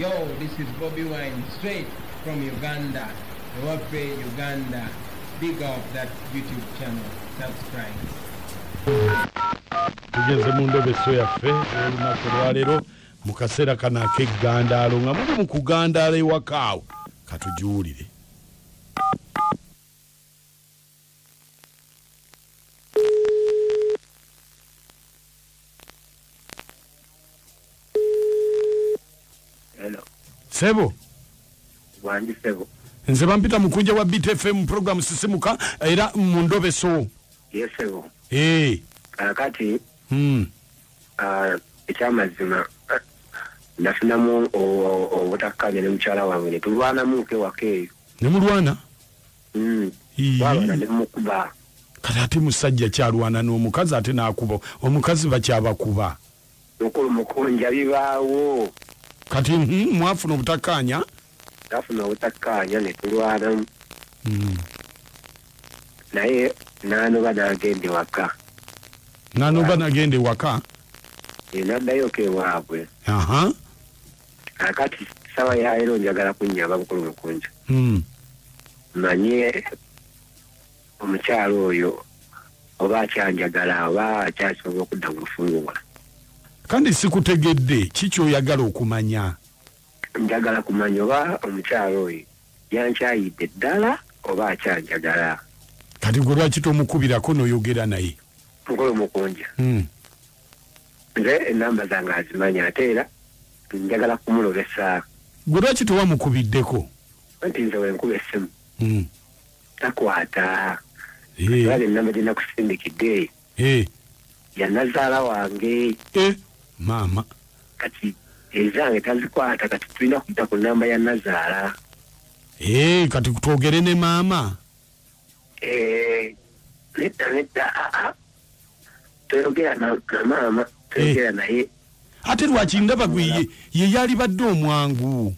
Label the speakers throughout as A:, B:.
A: Yo, this is Bobby Wine, straight from Uganda. Ewafe Uganda. Big up that YouTube channel. Subscribe.
B: Tugeze mu ndobeso yaffe olunaku lwaleero mu kaseera kano ak'eggandaalo nga muli mu kugandaala ewakaawo katujuwulire.
C: Hello.
B: Sebo.
C: Wanji Sebo.
B: Nze bampita mukunja wa BTFM program sisimuka era mu ndobeso.
C: Yes Sebo. Kakati. Ekyamazima nafunamu obutakkanya ne mukyala wange ne tulwana muke wakeeyo. Ne
B: mulwana?
C: Walwana ne mukuba.
B: Kati ate musajja kyalwana n'omukazi ate n'akuba. Omukazi bakyabakuba.
C: Okulu mukunja bibaawo.
B: Kati mwafuna obutakkanya?
C: Nafuna obutakkanya ne tulwana. Naye n'anoba n'agende waka.
B: N'anoba n'agende waka?
C: Naddayo kewaabwe. Akati sawa yaero njagala kunnyamba bukulu mukunja. Manye omukyalo oyo oba akyanjagala oba akyasobola okudda mu lufunguwa.
B: Kandi sikutegedde kiki oyagala okumanya?
C: Njagala kumanya oba omukyalo oyo yankyayidde ddala oba akyanjagala.
B: Kati gwe lwaki tomukubirako n'oyogera naye?
C: Mukulu mukunja. Nze enamba zange azimanya ate era njagala kumulobesa.
B: Gwe lwaki tewamukubiddeko?
C: Anti nze wenkuba essimu takwata. Era enamba gye nakusindikidde ya nazaala wange.
B: Maama.
C: Kati ezange tazikwata, kati tulina kudda ku namba ya nazaala.
B: Kati twogere ne maama.
C: Nedda toyogera na maama, toyogera naye.
B: Ate lwaki ndaba gwe ye yali badde omwangu?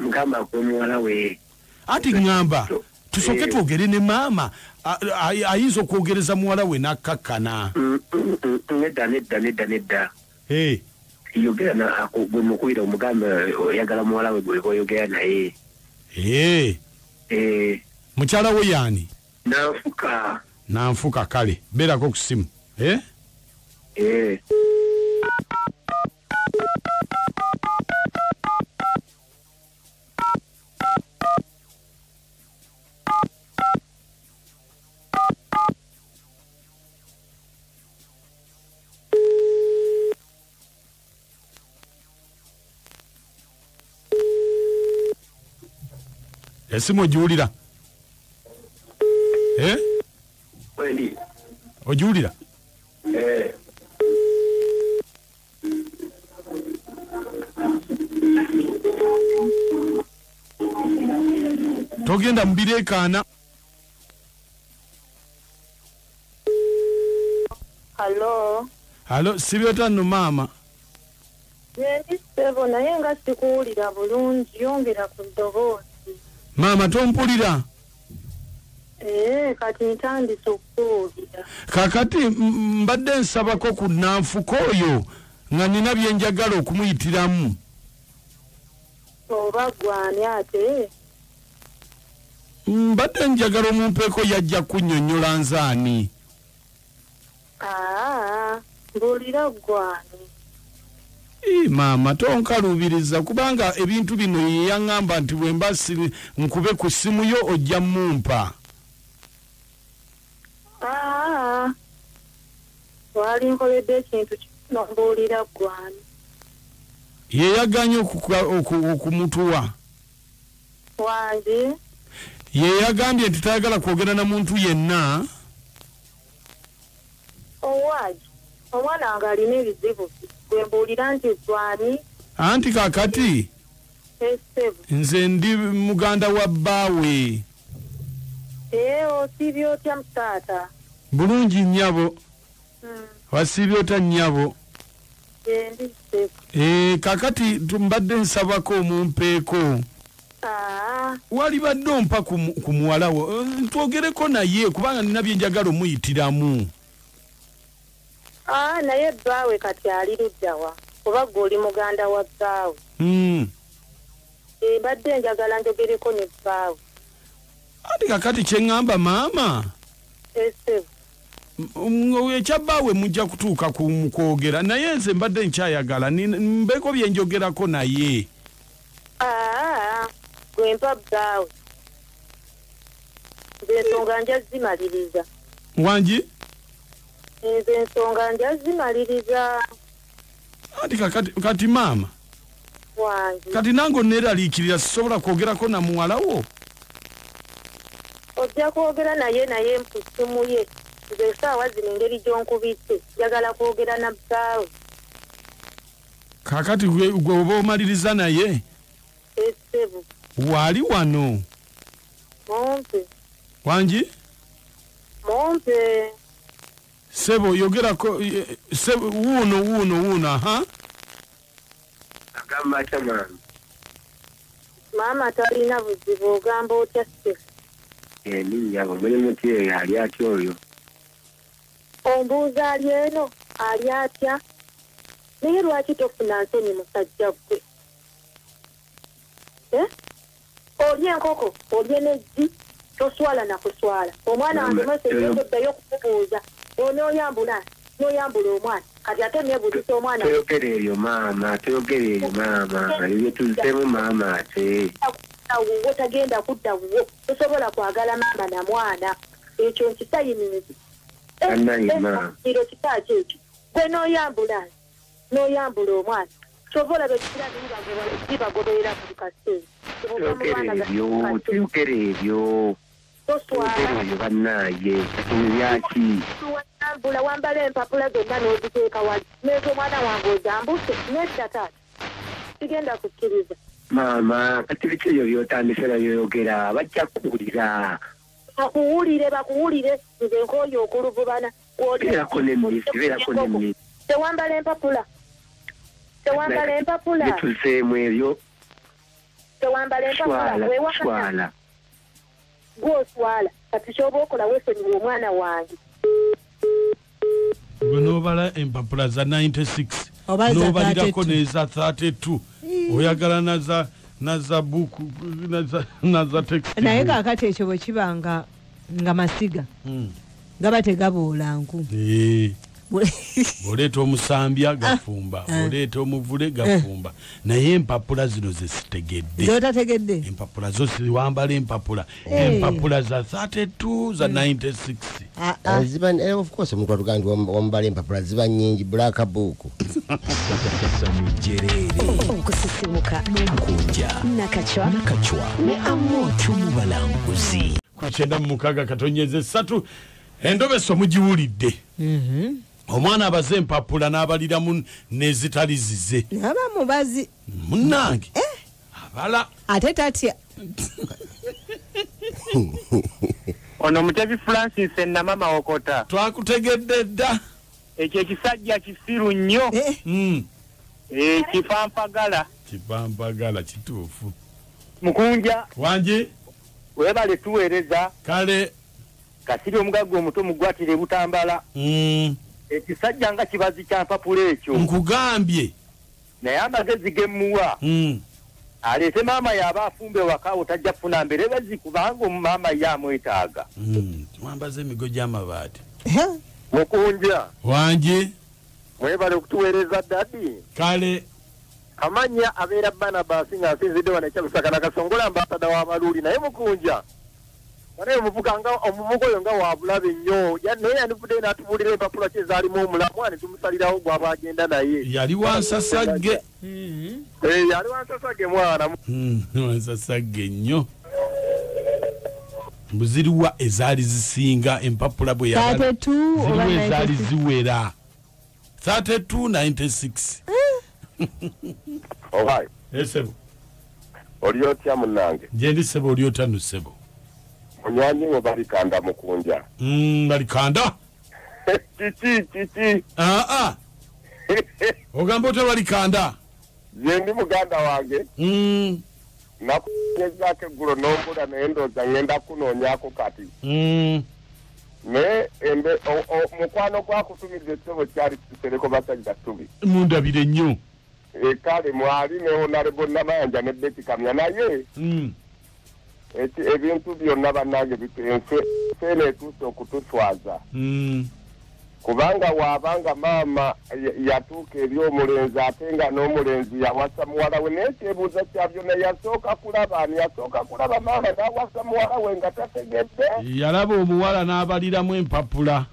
C: Ngamba ku muwala we.
B: Ati ngamba tusooke twogere ne maama ayinza okwogereza muwala we n'akkakkana. Nedda. Yogera
C: na gwe mukubira omugamba oyagala muwala we gwe boyogera naye.
B: Mukyala we yaani? Nanfuka kale beerako ku ssimu. Esimu ogiwulira? Ogiwulira? Togenda mubireekaana. Halo, Sibyota nno maama.
D: Yendi Sebo naye nga sikuwulira bulungi, yongera ku ddoboozi.
B: Maama tompulira?
D: Kati ntandise okuwulira.
B: Kakati mbadde nsabako ku nanfuko oyo nga nina bye njagala okumuyitiramu.
D: Oba gwani ate?
B: Mbadde njagala omumpeeko yajja kunnyonnyola nzaani.
D: Mbuulira gwani.
B: Maama tonkaluubiriza kubanga ebintu bino ye yaŋŋamba nti bwe mba nkube ku ssimu yo ojja mumpa.
D: Wali nkoledde ekintu kino mbuulira gwani.
B: Ye yaganye okumutuwa.
D: Wange?
B: Ye yagambye nti tayagala kwogera na muntu yenna.
D: Owaagi omwana wange alina ebizibu gwe mbuulira nti gwani.
B: Anti kakati
D: Sebo
B: nze ndi muganda wa bbaawe.
D: Osiibye otya taata?
B: Bulungi nnyabo. Wasiibye otya nnyabo?
D: Ndi Sebo.
B: Kakati mbadde nsabako omumpeeko. Wali badde ompa ku muwala wo twogereko naye kubanga nina bye njagala omuyitiramu.
D: Naye bbaawe kati ali ludda wa? Kuba gwe oli muganda wa bbaawe. mbadde njagala njogereko ne bbaawe.
B: Ati kakati kyeŋŋamba maama.
D: Ssebo.
B: Ekyabbaawe mujja kutuuka ku kwogera naye nze mbadde nkyayagala mbeko bye njogerako naye.
D: Gwe mpa bbaawe. Nze ensonga nja zimaliriza.
B: Wangi?
D: Nze ensonga nja zimaliriza.
B: Ati kati maama.
D: Wangi.
B: Kati nango neeraliikirira sisobola kwogerako na muwala wo.
D: Ojja kwogera naye mpusimu ye. Nze essaawa zino engeri gy'onkubidde njagala kwogera na bbaawe.
B: Kakati gwe oba omaliriza naye?
D: Ssebo.
B: Wali wano?
D: Mumpe.
B: Wangi?
D: Mumpe.
B: Sebo yogerako sebo wuno aha.
C: Agamba atya maama?
D: Maama talina buzibu ogamba otya Steve?
C: Ninjaba mulimu ki eyo ali atya oyo?
D: Ombuuza ali eno ali atya? Naye lwaki tofuna nsonyi musajja gwe? Olya enkoko olya n'eggi toswala na kuswala. Omwana wange mwese yoddayo okukubuuza onooyambula omwana kati ate neebulisa omwana.
C: Toyogera eyo maama ebyo tuzzemu maama ate.
D: Wuwo tagenda kudda wuwo tosobola kwagala maama na mwana ekyo nkisayinizi. Kiro kitaaki ekyo gwe n'oyambula omwana kyova olaba ekikira bibagoberera buli kaseera.
C: Toyogera ebyo bannaaye byaki
D: wambula wambala empapula zonna n'oziteeka wali neezo omwana wange ozambuse nedda taata sigenda kukkiriza.
C: maama kati biki ebyo by'otandise nabyoyogera bajja kuwulira. Bakuwulire nze nkooye okuluvubana. Beerako n'emmisi. Tewambala empapula. Bituzeemu ebyo.
D: Tewambala empapula.
C: Swala.
D: Gw'oswala kati ky'oba okola weesonyiwa omwana wange.
B: Gwe n'obala empapula za 96 n'obalirako n'eza 32 oyagala naza buku naza text.
E: Naye kaakati ekyo bwe kiba nga masiga gaba tegaboola nku.
B: Oleeta omusambya gafumba oleeta omuvule gafumba naye empapula zino zesitegedde.
E: Zotategedde?
B: Empapula zo ziwambala empapula za 32 za 96.
F: Ziba of course omuntu atugandi wambala empapula ziba nnyingi black book.
G: Okusisimuka n'enkunja nakachwa ne amotu mu balanguzi.
B: Ku 96 endobeso mugiwulidde. Omwana abaze empapula n'abaliramu nezitali zize.
E: Aba mubazi.
B: Munnange. Abala.
E: Ate tatya.
H: Ono Mutebi Francis na mama Okota.
B: Twakutegedde dda.
H: Ekyo ekisajja kisiru nnyo. Kipampagala
B: kituufu.
H: Mukunja.
B: Wangi.
H: Webale tuweereza.
B: Kale.
H: Kasiri omugagga omuto mugwatire Butambala. Ekisajja nga kibazi kya mpapula ekyo.
B: Nkugambye.
H: Naye amagezi gemuwa. Aleete maama yaba afumbe wakawo tajja kufuna mberebezi kubanga maama ye amwetaaga.
B: Mwambaza emigo gy'amabaati.
H: Mukunja.
B: Wangi.
H: Mwebale okutuweereza dadi.
B: Kale.
H: Kamanya abeera Barnabas nga asinzidde wano ekyalusaka na Kasongola ambasada w'Abaluuli naye Mukunja. Naye omuvuga oyo nga wabulabe nnyo naye yanivudde n'atubuulira empapula kye zaalimu omulamu ne tumusalirawo gw'aba agenda naye.
B: Yali wansasagge.
H: Yali wansasagge mwana.
B: Wansasagge nnyo. Buziriwa ezaali zisinga empapula bwe yagala.
E: 32 oba
B: ezaali ziwera. 32 96.
H: Alright.
B: Sebo.
H: Oli otya munnange?
B: Nje ndi Sebo oli otya no Sebo?
H: Onyanyi wo balikanda Mukunja.
B: Balikanda?
H: Kiki.
B: Ogamba otya balikanda?
H: Nze ndi muganda wange. Nakunyezako eggulo n'ombula naye ndooza ngenda kunoonyako kati. Naye mukwano gwakutumidde Sebo kyali kitusereko basajja ttubi.
B: Mundabire nnyo.
I: kale mwali ne Honorable Nabanja ne Betty Kamya naye ebintu byonna bannange bitense fene tuso kutuswaza kubanga wabanga mama yatuuka eri omulenzi ate nga n'omulenzi yawasa muwala we n'ekyebuuzo kya byonna yasooka kulaba maama n'awasa muwala we nga tategedde
B: yalaba omuwala n'abaliramu empapula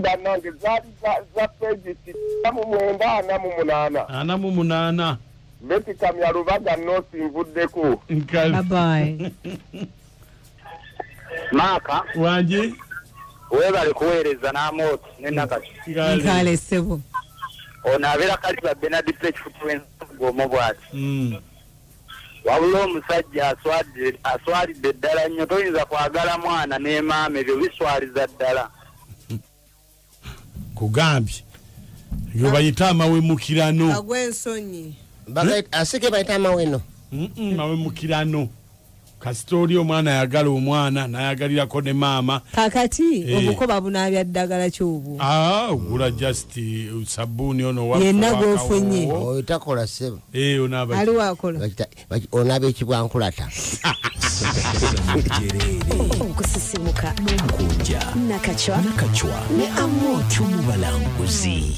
I: bannange zaali za peji 49 Betty Kamya Lubaga noosinvuddeko
H: Maaka
B: wangi
H: webale kuweereza n'amooti n'ennakati
E: nkale ssebo
H: ono abeera kaliba Benard Pech futwengomo bw'ati wabula omusajja aswalidde ddala nnyo toyinza kwagala mwana ne maama ebyo biswaliza ddala
B: kugambye yo bayita amawemukirano
E: agw'ensonyi
F: asike bayita amaweno
B: mawemukirano kasita oli omwana ayagala omwana nayagalirako ne maama
E: kakati obukoba bunaabya ddagala kyobwo
B: ogula just sabbuuni ono
E: yenna gwofunye
F: takola sebo
E: ali wakola
F: onaaba ekibwankulata
G: okusisimuka n'omukunja nakacwa ne Amotu mu balanguzi.